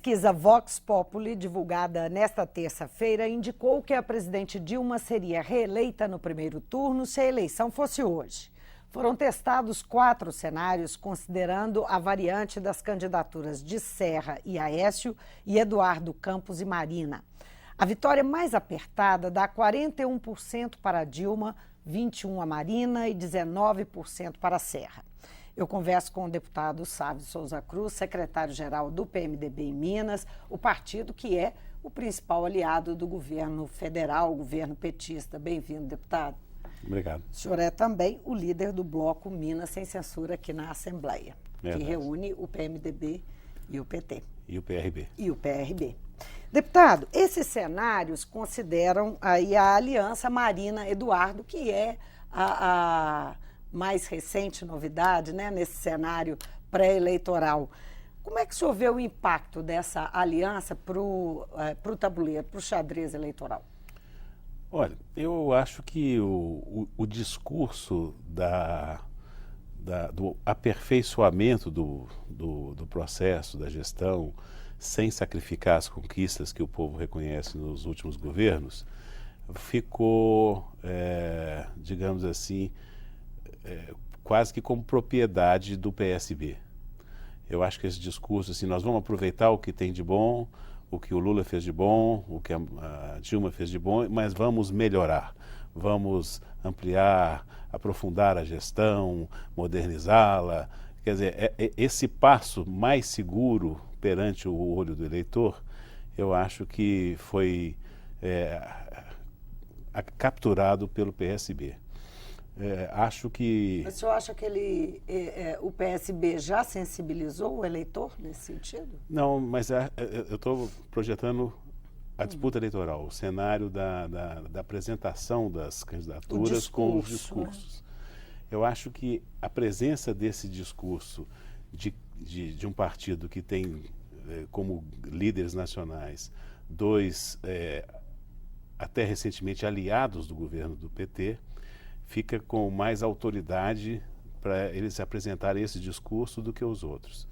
pesquisa Vox Populi, divulgada nesta terça-feira, indicou que a presidente Dilma seria reeleita no primeiro turno se a eleição fosse hoje. Foram testados 4 cenários, considerando a variante das candidaturas de Serra e Aécio e Eduardo Campos e Marina. A vitória mais apertada dá 41% para Dilma, 21% a Marina e 19% para Serra. Eu converso com o deputado Sávio Souza Cruz, secretário-geral do PMDB em Minas, o partido que é o principal aliado do governo federal, o governo petista. Bem-vindo, deputado. Obrigado. O senhor é também o líder do bloco Minas Sem Censura aqui na Assembleia, que reúne o PMDB e o PT. E o PRB. E o PRB. Deputado, esses cenários consideram aí a aliança Marina-Eduardo, que é a mais recente novidade, né, nesse cenário pré-eleitoral. Como é que o senhor vê o impacto dessa aliança para o tabuleiro, para o xadrez eleitoral? Olha, eu acho que o discurso do aperfeiçoamento do processo, da gestão, sem sacrificar as conquistas que o povo reconhece nos últimos governos, ficou, digamos assim, quase que como propriedade do PSB. Eu acho que esse discurso, assim, nós vamos aproveitar o que tem de bom, o que o Lula fez de bom, o que a Dilma fez de bom, mas vamos melhorar, vamos ampliar, aprofundar a gestão, modernizá-la. Quer dizer, esse passo mais seguro perante o olho do eleitor, eu acho que foi capturado pelo PSB. Acho que... O senhor acha que o PSB já sensibilizou o eleitor nesse sentido? Não, mas eu estou projetando a disputa eleitoral, o cenário da apresentação das candidaturas com os discursos. Eu acho que a presença desse discurso de um partido que tem como líderes nacionais 2, até recentemente, aliados do governo do PT, fica com mais autoridade para eles apresentarem esse discurso do que os outros.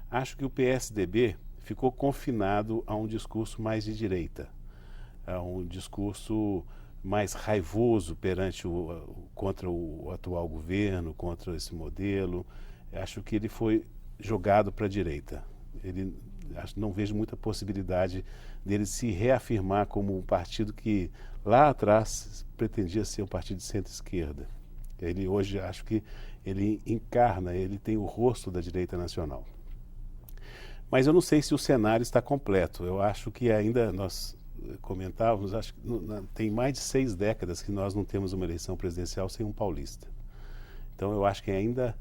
Acho que o PSDB ficou confinado a um discurso mais de direita, a um discurso mais raivoso contra o atual governo, contra esse modelo. Acho que ele foi jogado para a direita. Não vejo muita possibilidade dele se reafirmar como um partido que lá atrás pretendia ser um partido de centro-esquerda. Ele hoje, acho que ele tem o rosto da direita nacional. Mas eu não sei se o cenário está completo. Eu acho que ainda, nós comentávamos, acho que tem mais de 6 décadas que nós não temos uma eleição presidencial sem um paulista. Então eu acho que ainda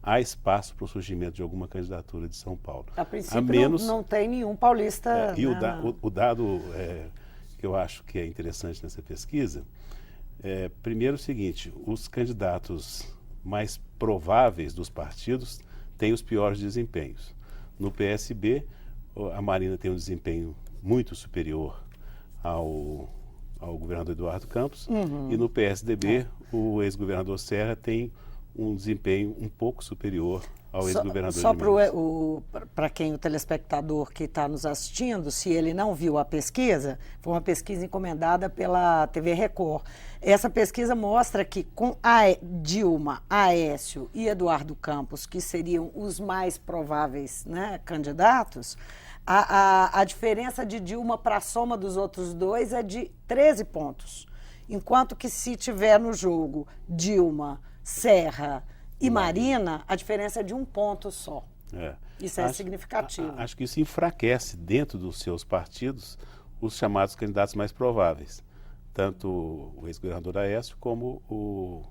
há espaço para o surgimento de alguma candidatura de São Paulo. A princípio não tem nenhum paulista. O dado que eu acho que é interessante nessa pesquisa primeiro o seguinte: os candidatos mais prováveis dos partidos têm os piores desempenhos. No PSB, a Marina tem um desempenho muito superior ao governador Eduardo Campos, e no PSDB, o ex-governador Serra tem um desempenho um pouco superior ao ex-governador de Minas. Só para quem o telespectador que está nos assistindo, se ele não viu a pesquisa, foi uma pesquisa encomendada pela TV Record. Essa pesquisa mostra que com a Dilma, Aécio e Eduardo Campos, que seriam os mais prováveis, né, candidatos, a diferença de Dilma para a soma dos outros dois é de 13 pontos. Enquanto que se tiver no jogo Dilma, Serra e Marina, a diferença é de 1 ponto só. Isso é significativo. Acho que isso enfraquece dentro dos seus partidos os chamados candidatos mais prováveis. Tanto o ex-governador Aécio como o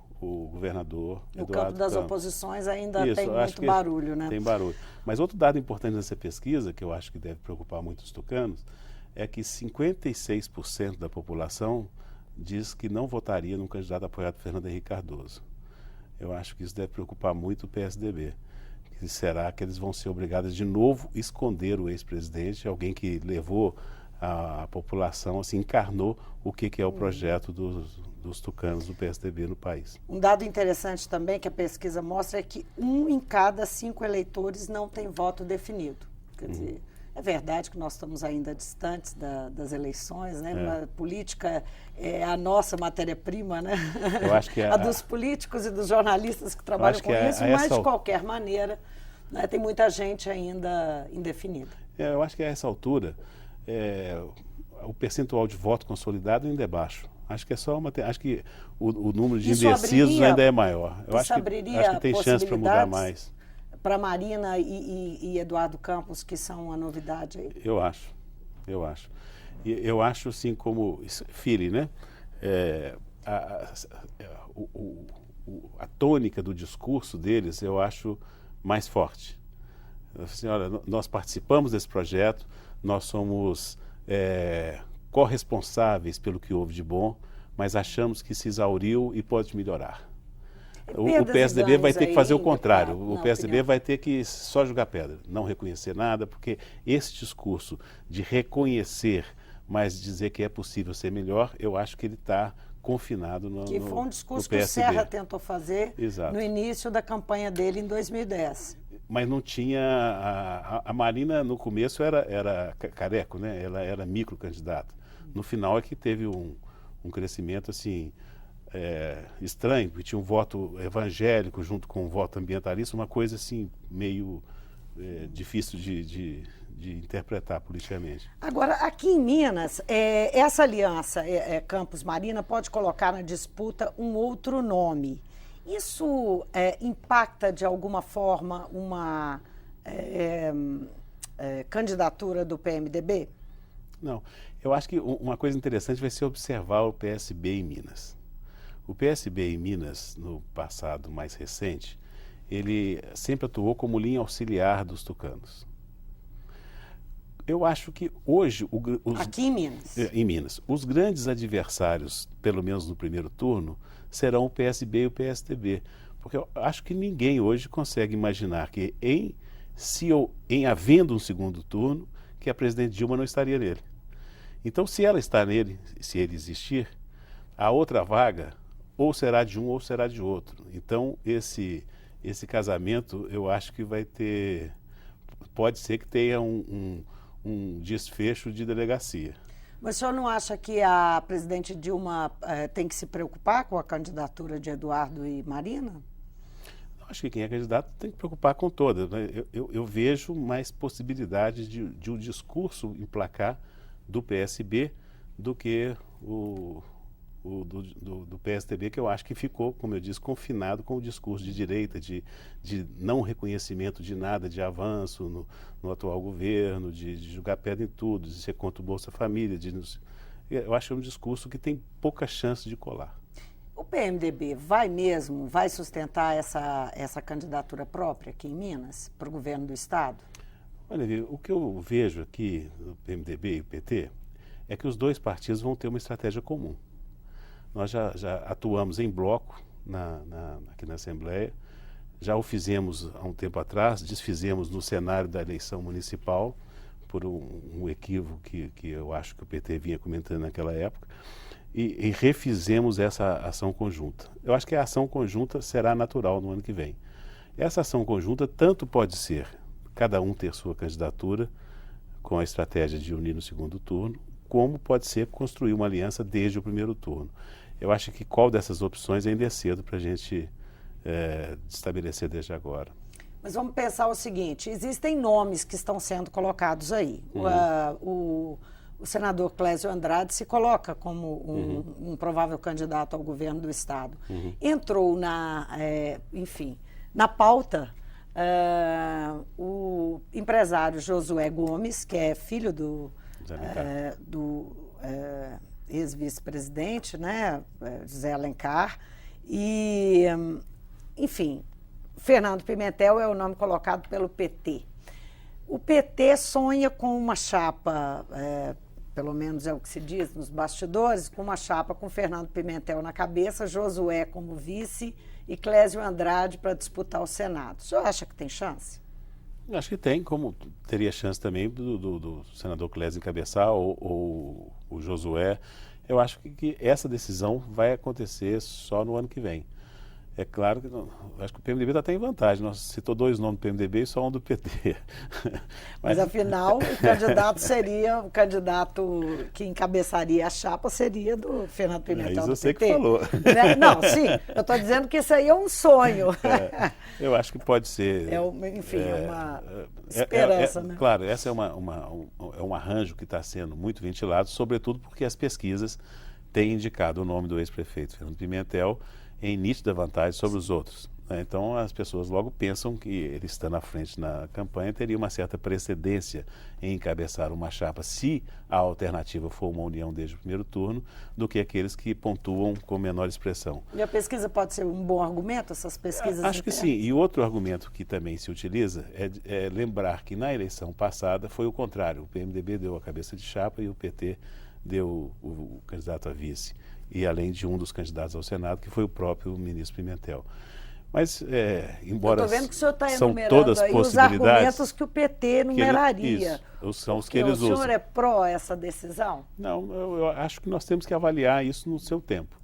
governador Eduardo Campos. No campo das oposições ainda tem muito barulho, né? Tem barulho. Mas outro dado importante nessa pesquisa, que eu acho que deve preocupar muito os tucanos, é que 56% da população diz que não votaria num candidato apoiado por Fernando Henrique Cardoso. Eu acho que isso deve preocupar muito o PSDB. Será que eles vão ser obrigados de novo a esconder o ex-presidente, alguém que levou a população, assim, encarnou o que é o projeto dos tucanos do PSDB no país. Um dado interessante também que a pesquisa mostra é que 1 em cada 5 eleitores não tem voto definido. Quer dizer, É verdade que nós estamos ainda distantes das eleições, né? A política é a nossa matéria-prima, né? Eu acho que a dos políticos e dos jornalistas que trabalham com isso, mas de qualquer maneira, né, tem muita gente ainda indefinida. Eu acho que a essa altura o percentual de voto consolidado ainda é baixo. Acho que é só acho que o número de indecisos ainda é maior. Eu acho que tem chance para mudar mais. Para Marina e Eduardo Campos, que são uma novidade aí? Eu acho. E eu acho, assim, como Philly, né? A tônica do discurso deles, eu acho mais forte. Assim, olha, nós participamos desse projeto, nós somos corresponsáveis pelo que houve de bom, mas achamos que se exauriu e pode melhorar. O PSDB vai ter que fazer o contrário. O PSDB vai ter que só jogar pedra, não reconhecer nada, porque esse discurso de reconhecer, mas dizer que é possível ser melhor, eu acho que ele está confinado no PSDB. Que foi um discurso que o Serra tentou fazer no início da campanha dele em 2010. Mas não tinha... A Marina, no começo, era careco, né? Ela era microcandidata. No final é que teve um crescimento, assim... estranho, porque tinha um voto evangélico junto com um voto ambientalista, uma coisa assim meio difícil de interpretar politicamente. Agora, aqui em Minas, essa aliança Campos-Marina pode colocar na disputa um outro nome. Isso impacta de alguma forma uma candidatura do PMDB? Não. Eu acho que uma coisa interessante vai ser observar o PSB em Minas. O PSB em Minas, no passado mais recente, ele sempre atuou como linha auxiliar dos tucanos. Eu acho que hoje... Aqui em Minas? Em Minas. Os grandes adversários, pelo menos no primeiro turno, serão o PSB e o PSDB. Porque eu acho que ninguém hoje consegue imaginar que, em havendo um segundo turno, que a presidente Dilma não estaria nele. Então, se ela está nele, se ele existir, a outra vaga... ou será de um ou será de outro. Então, esse casamento, eu acho que vai ter... Pode ser que tenha um desfecho de delegacia. Mas o senhor não acha que a presidente Dilma tem que se preocupar com a candidatura de Eduardo e Marina? Eu acho que quem é candidato tem que preocupar com todas, né? Eu vejo mais possibilidades de um discurso emplacar do PSB do que do PSDB, que eu acho que ficou, como eu disse, confinado com o discurso de direita, de não reconhecimento de nada, de avanço no atual governo, de jogar pedra em tudo, de ser contra o Bolsa Família. Eu acho que é um discurso que tem pouca chance de colar. O PMDB vai sustentar essa candidatura própria aqui em Minas, para o governo do Estado? Olha, o que eu vejo aqui no PMDB e o PT é que os dois partidos vão ter uma estratégia comum. Nós já atuamos em bloco aqui na Assembleia, já o fizemos há um tempo atrás, desfizemos no cenário da eleição municipal, por um equívoco que eu acho que o PT vinha comentando naquela época, e refizemos essa ação conjunta. Eu acho que a ação conjunta será natural no ano que vem. Essa ação conjunta tanto pode ser cada um ter sua candidatura, com a estratégia de unir no segundo turno, como pode ser construir uma aliança desde o primeiro turno. Eu acho que qual dessas opções ainda é cedo para a gente estabelecer desde agora. Mas vamos pensar o seguinte, existem nomes que estão sendo colocados aí. O senador Clésio Andrade se coloca como um provável candidato ao governo do Estado. Entrou na pauta o empresário Josué Gomes, que é filho do ex-vice-presidente, né, José Alencar, e, enfim, Fernando Pimentel é o nome colocado pelo PT. O PT sonha com uma chapa, pelo menos é o que se diz nos bastidores, com uma chapa com Fernando Pimentel na cabeça, Josué como vice e Clésio Andrade para disputar o Senado. O senhor acha que tem chance? Eu acho que tem, como teria chance também do senador Clésio encabeçar ou o Josué. Eu acho que essa decisão vai acontecer só no ano que vem. É claro que acho que o PMDB está até em vantagem. Nós citou 2 nomes do PMDB e só um do PT. Mas afinal, o candidato que encabeçaria a chapa seria do Fernando Pimentel Isso do eu sei PT. que falou. Não, sim, eu estou dizendo que isso aí é um sonho. Eu acho que pode ser. Enfim, é uma esperança, né? Claro, esse é um arranjo que está sendo muito ventilado, sobretudo porque as pesquisas têm indicado o nome do ex-prefeito Fernando Pimentel em nítida vantagem sobre os outros. Então as pessoas logo pensam que ele estando à frente na campanha teria uma certa precedência em encabeçar uma chapa, se a alternativa for uma união desde o primeiro turno, do que aqueles que pontuam com menor expressão. E a pesquisa pode ser um bom argumento, essas pesquisas? Acho que sim. E outro argumento que também se utiliza é lembrar que na eleição passada foi o contrário. O PMDB deu a cabeça de chapa e o PT deu o candidato a vice. E além de um dos candidatos ao Senado, que foi o próprio ministro Pimentel. Mas, embora eu estou vendo que o senhor está são enumerando todas aí os possibilidades, argumentos que o PT numeraria. São os que eles usam. O senhor é pró essa decisão? Não, eu acho que nós temos que avaliar isso no seu tempo.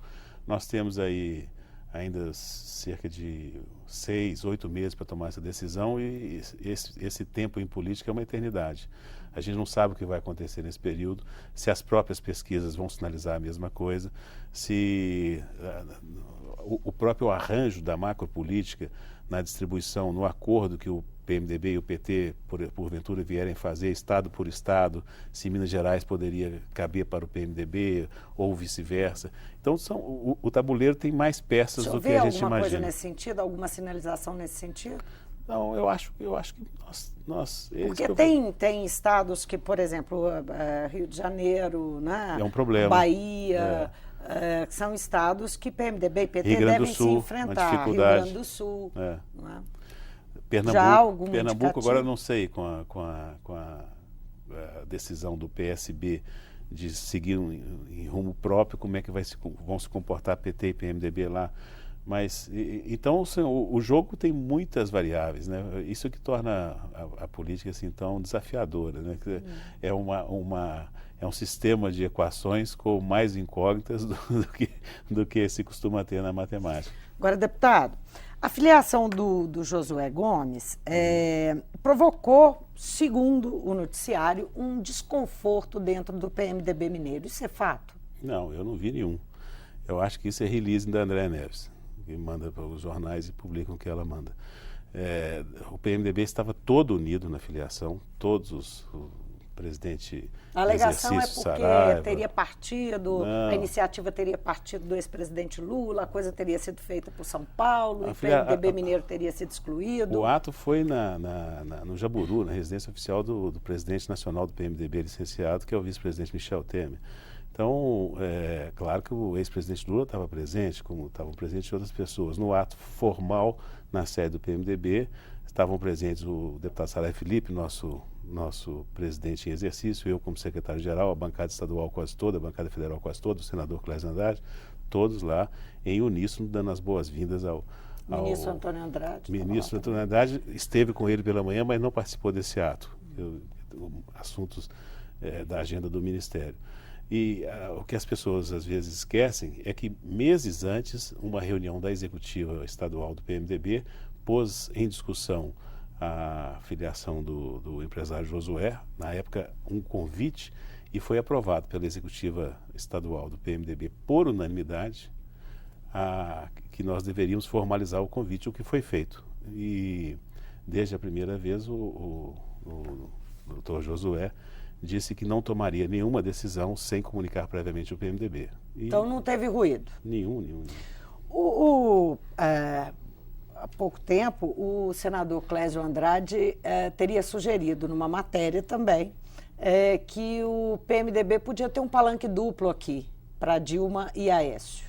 Nós temos aí ainda cerca de 6, 8 meses para tomar essa decisão e esse tempo em política é uma eternidade. A gente não sabe o que vai acontecer nesse período, se as próprias pesquisas vão sinalizar a mesma coisa, se o próprio arranjo da macropolítica na distribuição, no acordo que o PMDB e o PT, porventura, vierem fazer, estado por estado, se Minas Gerais poderia caber para o PMDB ou vice-versa. Então, o tabuleiro tem mais peças do que a gente imagina. Alguma coisa nesse sentido? Alguma sinalização nesse sentido? Não, eu acho que nós porque tem estados que, por exemplo, Rio de Janeiro, né? É um problema. Bahia, que são estados que PMDB e PT devem se enfrentar. Rio Grande do Sul. Não é? Pernambuco agora não sei, com a decisão do PSB de seguir em rumo próprio, como é que vão se comportar PT e PMDB lá. Mas, então, o jogo tem muitas variáveis, né? Isso que torna a política assim tão desafiadora, né? É um sistema de equações com mais incógnitas do que se costuma ter na matemática. Agora, deputado, a filiação do Josué Gomes provocou, segundo o noticiário, um desconforto dentro do PMDB mineiro. Isso é fato? Não, eu não vi nenhum. Eu acho que isso é release da Andréa Neves, que manda para os jornais e publicam o que ela manda. O PMDB estava todo unido na filiação, todos o presidente a alegação é porque Saraiva, teria partido, a iniciativa teria partido do ex-presidente Lula, a coisa teria sido feita por São Paulo, e o PMDB mineiro teria sido excluído. O ato foi no Jaburu, na residência oficial do presidente nacional do PMDB licenciado, que é o vice-presidente Michel Temer. Então, claro que o ex-presidente Lula estava presente, como estavam presentes outras pessoas. No ato formal, na sede do PMDB, estavam presentes o deputado Saraiva Felipe, nosso presidente em exercício, eu como secretário-geral, a bancada estadual quase toda, a bancada federal quase toda, o senador Clésio Andrade, todos lá em uníssono, dando as boas-vindas ao ministro Antônio Andrade. Ministro Antônio Andrade esteve com ele pela manhã, mas não participou desse ato. Assuntos da agenda do Ministério. E o que as pessoas às vezes esquecem é que meses antes, uma reunião da executiva estadual do PMDB pôs em discussão a filiação do empresário Josué, na época um convite, e foi aprovado pela executiva estadual do PMDB por unanimidade que nós deveríamos formalizar o convite, o que foi feito. E desde a primeira vez o doutor Josué disse que não tomaria nenhuma decisão sem comunicar previamente ao PMDB. Então não teve ruído? Nenhum. Há pouco tempo, o senador Clésio Andrade teria sugerido numa matéria também que o PMDB podia ter um palanque duplo aqui para Dilma e Aécio.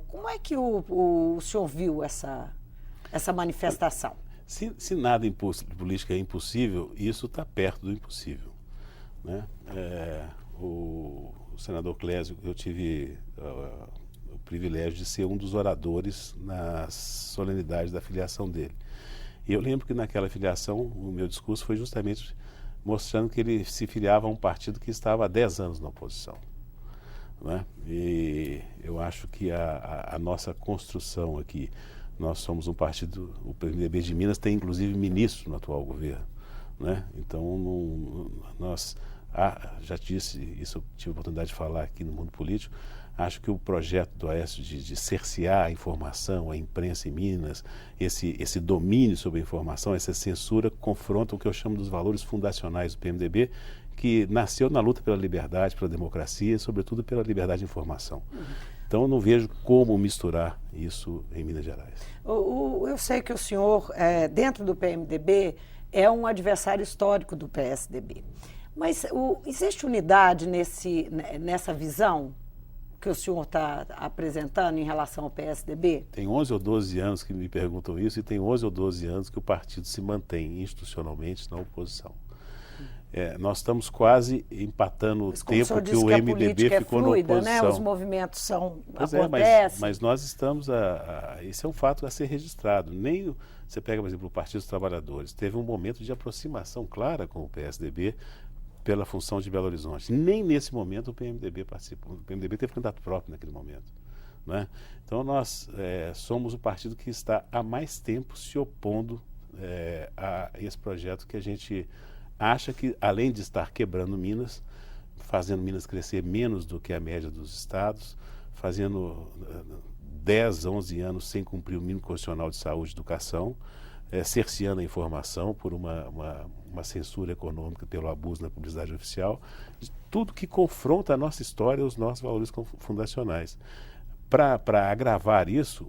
Como é que o senhor viu essa manifestação? Se nada em política é impossível, isso está perto do impossível, né? O senador Clésio, eu tive o privilégio de ser um dos oradores nas solenidades da filiação dele. E eu lembro que naquela filiação, o meu discurso foi justamente mostrando que ele se filiava a um partido que estava há 10 anos na oposição, né? E eu acho que a nossa construção aqui, nós somos um partido, o PMDB de Minas tem inclusive ministro no atual governo, né? Então, nós, já disse, isso eu tive a oportunidade de falar aqui no Mundo Político, acho que o projeto do Aécio de cercear a informação, a imprensa em Minas, esse domínio sobre a informação, essa censura, confrontam o que eu chamo dos valores fundacionais do PMDB, que nasceu na luta pela liberdade, pela democracia e, sobretudo, pela liberdade de informação. Então, eu não vejo como misturar isso em Minas Gerais. Eu sei que o senhor, dentro do PMDB, é um adversário histórico do PSDB. Mas existe unidade nessa visão que o senhor está apresentando em relação ao PSDB? Tem 11 ou 12 anos que me perguntam isso e tem 11 ou 12 anos que o partido se mantém institucionalmente na oposição. Nós estamos quase empatando o tempo que o MDB ficou na oposição. Né? Os movimentos acontecem. Mas nós estamos, esse é um fato a ser registrado. Nem você pega, por exemplo, o Partido dos Trabalhadores, teve um momento de aproximação clara com o PSDB pela função de Belo Horizonte. Nem nesse momento o PMDB participou. O PMDB teve candidato próprio naquele momento, né? Então nós somos o partido que está há mais tempo se opondo a esse projeto que a gente acha que, além de estar quebrando Minas, fazendo Minas crescer menos do que a média dos estados, fazendo 10, 11 anos sem cumprir o mínimo constitucional de saúde e educação, cerceando a informação por uma censura econômica pelo abuso na publicidade oficial, tudo que confronta a nossa história e os nossos valores fundacionais. Para agravar isso,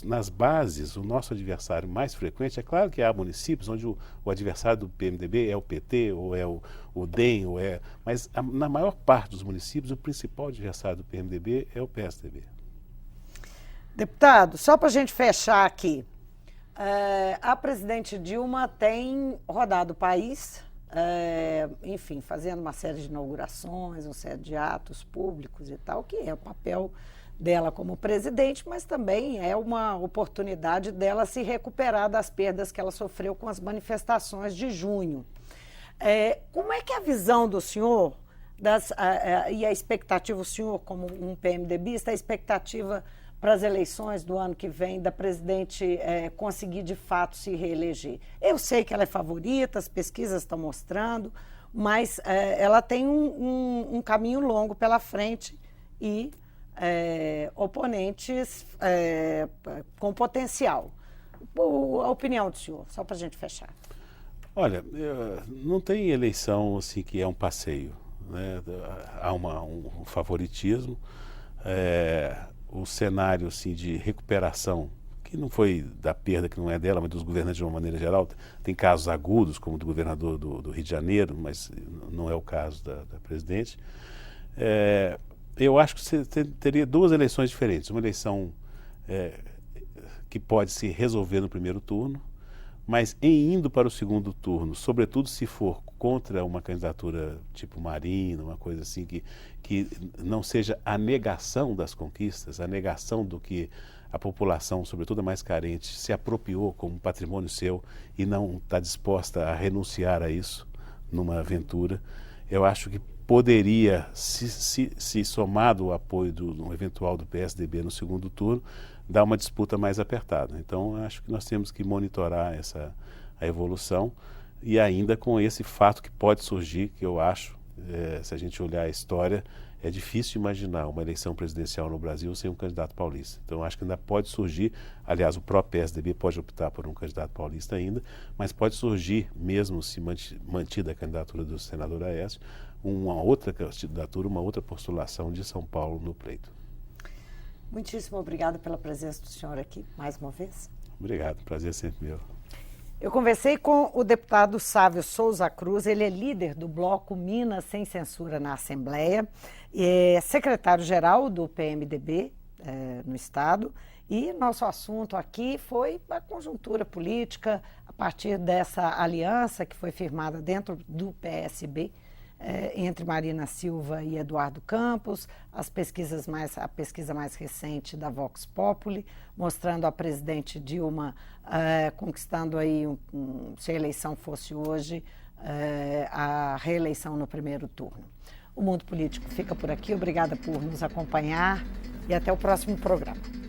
nas bases, o nosso adversário mais frequente, é claro que há municípios onde o adversário do PMDB é o PT, ou é o DEM, mas na maior parte dos municípios, o principal adversário do PMDB é o PSDB. Deputado, só para a gente fechar aqui, a presidente Dilma tem rodado o país, enfim, fazendo uma série de inaugurações, uma série de atos públicos e tal, que é o papel dela como presidente, mas também é uma oportunidade dela se recuperar das perdas que ela sofreu com as manifestações de junho. Como é que é a visão do senhor e a expectativa, o senhor como um PMDBista, a expectativa para as eleições do ano que vem da presidente conseguir de fato se reeleger? Eu sei que ela é favorita, as pesquisas estão mostrando, mas ela tem um caminho longo pela frente e oponentes com potencial. A opinião do senhor, só para a gente fechar. Olha, não tem eleição assim que é um passeio, né? Há um favoritismo, o cenário assim, de recuperação, que não foi da perda, que não é dela, mas dos governantes de uma maneira geral. Tem casos agudos, como o do governador do Rio de Janeiro, mas não é o caso da presidente. Eu acho que você teria duas eleições diferentes. Uma eleição que pode se resolver no primeiro turno, mas em indo para o segundo turno, sobretudo se for contra uma candidatura tipo Marina, uma coisa assim, que não seja a negação das conquistas, a negação do que a população, sobretudo a mais carente, se apropriou como patrimônio seu e não está disposta a renunciar a isso numa aventura. Eu acho que poderia, se somado o apoio do eventual do PSDB no segundo turno, dar uma disputa mais apertada. Então, acho que nós temos que monitorar a evolução e ainda com esse fato que pode surgir, que eu acho, se a gente olhar a história, é difícil imaginar uma eleição presidencial no Brasil sem um candidato paulista. Então, acho que ainda pode surgir, aliás, o próprio PSDB pode optar por um candidato paulista ainda, mas pode surgir, mesmo se mantida a candidatura do senador Aécio, uma outra candidatura, uma outra postulação de São Paulo no pleito. Muitíssimo obrigada pela presença do senhor aqui, mais uma vez. Obrigado, prazer sempre meu. Eu conversei com o deputado Sávio Souza Cruz, ele é líder do bloco Minas Sem Censura na Assembleia, é secretário-geral do PMDB no Estado, e nosso assunto aqui foi a conjuntura política a partir dessa aliança que foi firmada dentro do PSB, entre Marina Silva e Eduardo Campos, a pesquisa mais recente da Vox Populi, mostrando a presidente Dilma conquistando aí, se a eleição fosse hoje, a reeleição no primeiro turno. O Mundo Político fica por aqui, obrigada por nos acompanhar e até o próximo programa.